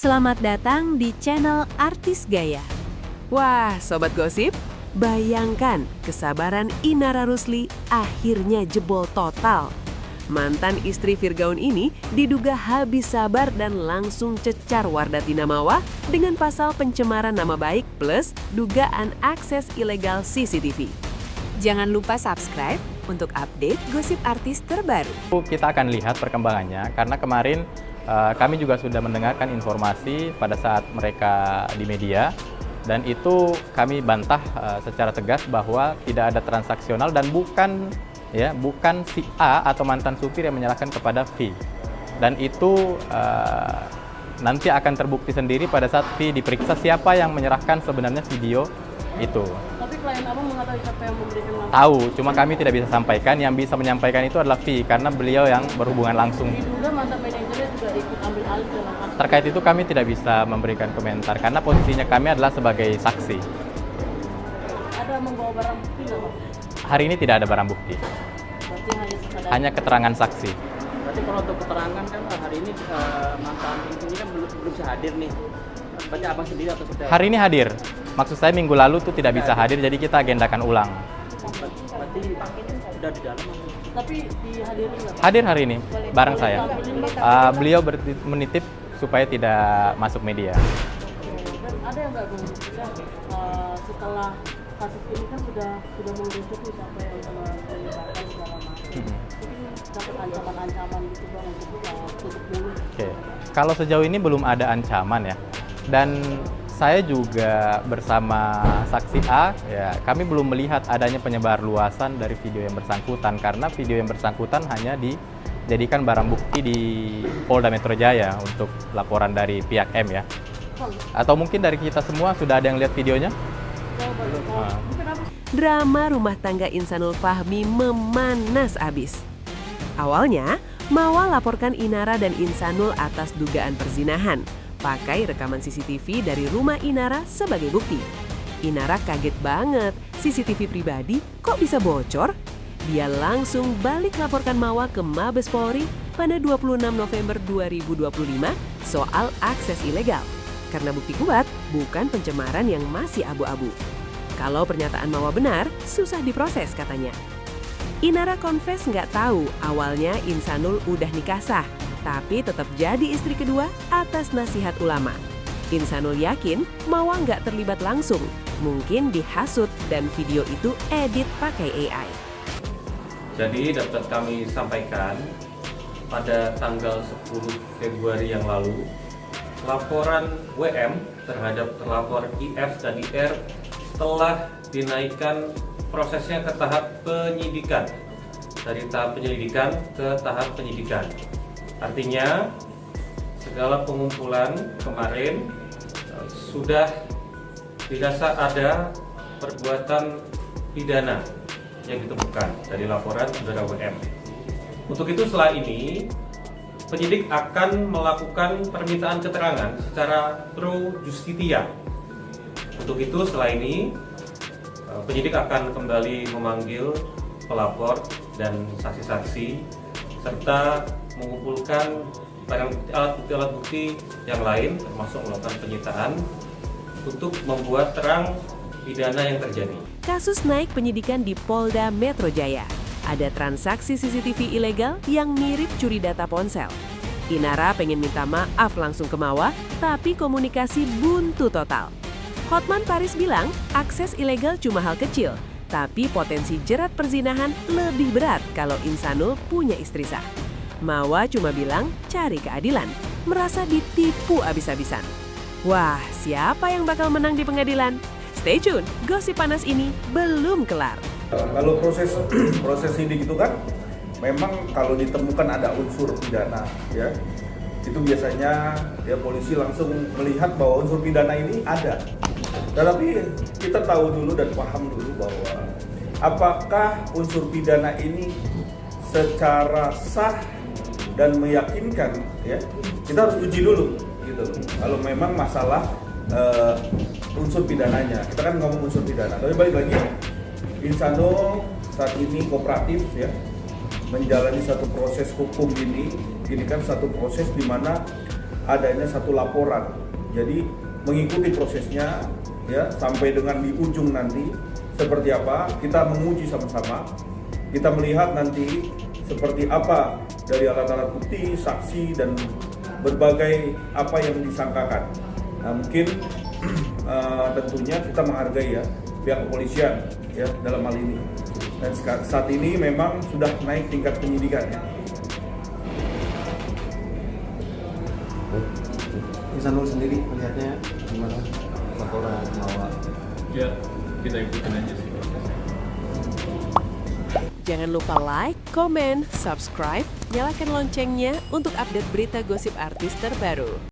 Selamat datang di channel Artis Gaya. Wah, Sobat Gosip, bayangkan kesabaran Inara Rusli akhirnya jebol total. Mantan istri Virgaun ini diduga habis sabar dan langsung cecar Wardatina Mawar dengan pasal pencemaran nama baik plus dugaan akses ilegal CCTV. Jangan lupa subscribe untuk update gosip artis terbaru. Kita akan lihat perkembangannya karena kemarin kami juga sudah mendengarkan informasi pada saat mereka di media dan itu kami bantah secara tegas bahwa tidak ada transaksional dan bukan si A atau mantan supir yang menyerahkan kepada V. Dan itu nanti akan terbukti sendiri pada saat V diperiksa siapa yang menyerahkan sebenarnya video itu. Tapi klien abang mengetahui siapa yang memberikan langsung? Tahu, cuma kami tidak bisa sampaikan. Yang bisa menyampaikan itu adalah V karena beliau yang berhubungan langsung. Diduga mantan manajernya juga ikut ambil alih dalam kasus. Terkait itu kami tidak bisa memberikan komentar karena posisinya kami adalah sebagai saksi. Ada membawa barang bukti nggak, Bang? Hari ini tidak ada barang bukti, Berarti hanya keterangan saksi. Berarti kalau untuk keterangan kan hari ini mantan ini kan belum bisa hadir nih. Berarti abang sendiri atau seperti apa? Hari ini hadir. Maksud saya minggu lalu tuh tidak bisa hadir, jadi kita agendakan ulang. Berarti sudah di dalam. Tapi dihadirin nggak, Bang? Hadir hari ini, bareng saya. Beliau menitip supaya tidak masuk media. Dan ada yang nggak, Bang? Setelah kasus ini kan sudah mengerucut nih sampai penyebabkan segala macam. Mungkin dapat ancaman-ancaman gitu, Bang, untuk tutup mulut. Oke. Kalau sejauh ini belum ada ancaman ya. Dan saya juga bersama saksi A, ya kami belum melihat adanya penyebar luasan dari video yang bersangkutan karena video yang bersangkutan hanya dijadikan barang bukti di Polda Metro Jaya untuk laporan dari pihak M ya. Atau mungkin dari kita semua sudah ada yang lihat videonya? Drama rumah tangga Insanul Fahmi memanas abis. Awalnya, Mawar laporkan Inara dan Insanul atas dugaan perzinahan, pakai rekaman CCTV dari rumah Inara sebagai bukti. Inara kaget banget, CCTV pribadi kok bisa bocor? Dia langsung balik laporkan Mawar ke Mabes Polri pada 26 November 2025 soal akses ilegal. Karena bukti kuat, bukan pencemaran yang masih abu-abu. Kalau pernyataan Mawar benar, susah diproses katanya. Inara confess nggak tahu awalnya Insanul udah nikah sah, tapi tetap jadi istri kedua atas nasihat ulama. Insanul yakin Mawar nggak terlibat langsung, mungkin dihasut dan video itu edit pakai AI. Jadi dapat kami sampaikan pada tanggal 10 Februari yang lalu, laporan WM terhadap terlapor IF dan IR telah dinaikkan prosesnya ke tahap penyidikan, dari tahap penyelidikan ke tahap penyidikan. Artinya segala pengumpulan kemarin sudah dirasa ada perbuatan pidana yang ditemukan dari laporan saudara WM. Untuk itu setelah ini penyidik akan melakukan permintaan keterangan secara pro justitia. Untuk itu setelah ini penyidik akan kembali memanggil pelapor dan saksi-saksi serta mengumpulkan alat bukti yang lain termasuk melakukan penyitaan untuk membuat terang pidana yang terjadi. Kasus naik penyidikan di Polda Metro Jaya. Ada transaksi CCTV ilegal yang mirip curi data ponsel. Inara pengen minta maaf langsung ke Mawar, tapi komunikasi buntu total. Hotman Paris bilang akses ilegal cuma hal kecil, tapi potensi jerat perzinahan lebih berat kalau Insanul punya istri sah. Mawar cuma bilang cari keadilan, merasa ditipu abis-abisan. Wah, siapa yang bakal menang di pengadilan? Stay tune, gosip panas ini belum kelar. Kalau proses sidik itu kan memang kalau ditemukan ada unsur pidana ya, itu biasanya ya polisi langsung melihat bahwa unsur pidana ini ada. Tetapi kita tahu dulu dan paham dulu bahwa apakah unsur pidana ini secara sah dan meyakinkan ya, kita harus uji dulu gitu. Kalau memang masalah unsur pidananya, kita kan ngomong unsur pidana. Tapi balik lagi, Insanul saat ini kooperatif ya, menjalani satu proses hukum ini kan satu proses di mana adanya satu laporan. Jadi mengikuti prosesnya ya sampai dengan di ujung nanti seperti apa, kita menguji sama-sama. Kita melihat nanti seperti apa dari alat-alat bukti, saksi dan berbagai apa yang disangkakan. Nah, mungkin tentunya kita menghargai ya pihak kepolisian ya dalam hal ini. Dan saat ini memang sudah naik tingkat penyidikannya. Insanul sendiri melihatnya gimana laporan Mawar? Ya, kita ikutin aja sih. Jangan lupa like, komen, subscribe, nyalakan loncengnya untuk update berita gosip artis terbaru.